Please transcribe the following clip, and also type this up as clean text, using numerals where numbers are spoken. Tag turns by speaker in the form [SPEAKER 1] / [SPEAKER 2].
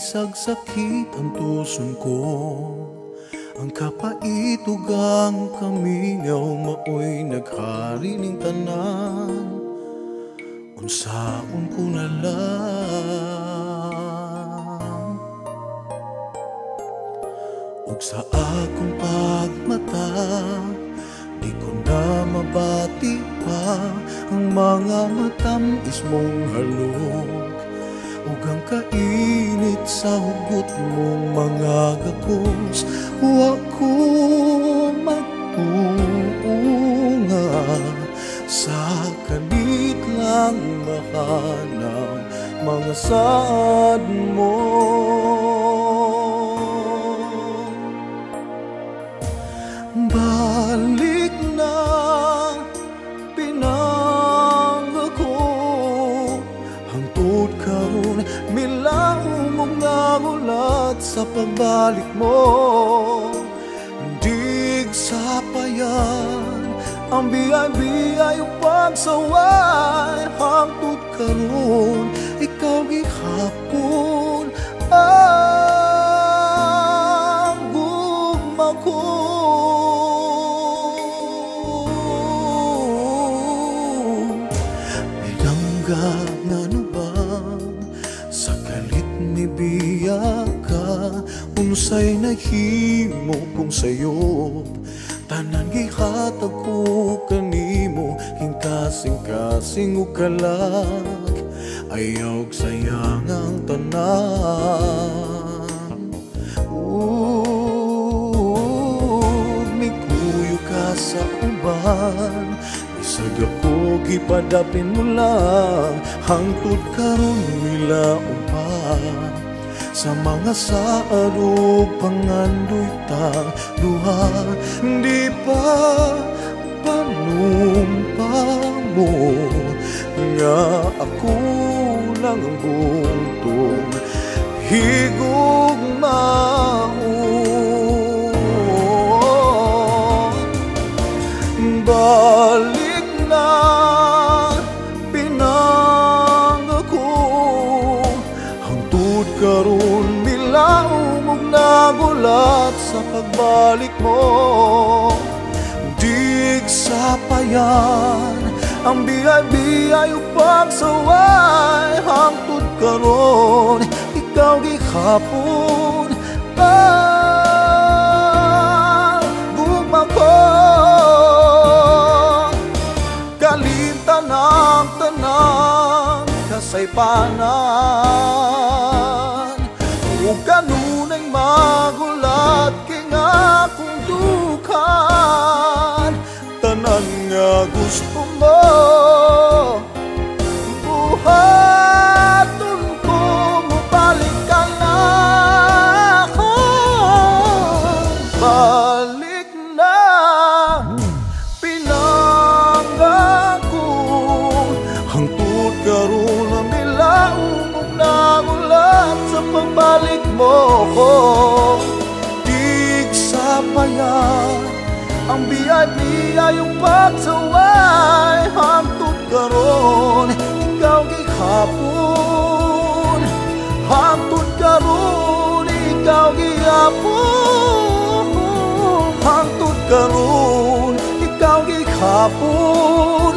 [SPEAKER 1] sagsakit ang tuson ko. Ang kapait ug ang kamingaw maoy naghari ning tanan. Unsaon ko na lang ug sa akong pagmata di ko na mabati pa ang mga matamis mong halok ug ang kainit sa hugot mong mga gapos. Wa ko magtuunga sa kalit lang mahanang mga saad mo. Balik na pinangako hangtod karon milaw mong nagulat sa pagbalik mo. Dig sa payan ang biyay-biyay o pagsaway hangtod karon ikaw gihapon ang gugma ko. Ngano ba sa kalit ni biya ka unsay nahimo kung sayop tanan gihatag ko kanimo hingkasing-kasing ug kalag ayaw sayang ang tanan. Mikuyo ka sa uban isagap ko gipadapin mo lang hangtod karon milaon pa sa mga saad ug pangandoy tang duha. Di pa panumpa mo nga ako lang ang buntong higugmaon. Balik na pinangako hangtod karon milaw ug nagulat sa pagbalik mo. Dig sa payan ang biyay-biyay ug pagsaway hangtod karon ikaw gihapon gumako. Kalimtan ang tanan kasaypanan ug kanunay magulat kay nga akong dukan tanan nga gusto mo buhaton ko mobalik ka na. Balik na pinangako hangtod karon ang milaw ug nagulat sa pagbalik mo. Dig sa payan ang biyay-biyay ug pagsaway hangtod karon ikaw gihapon hangtod karon ikaw gihapon hangtod karon ikaw gihapon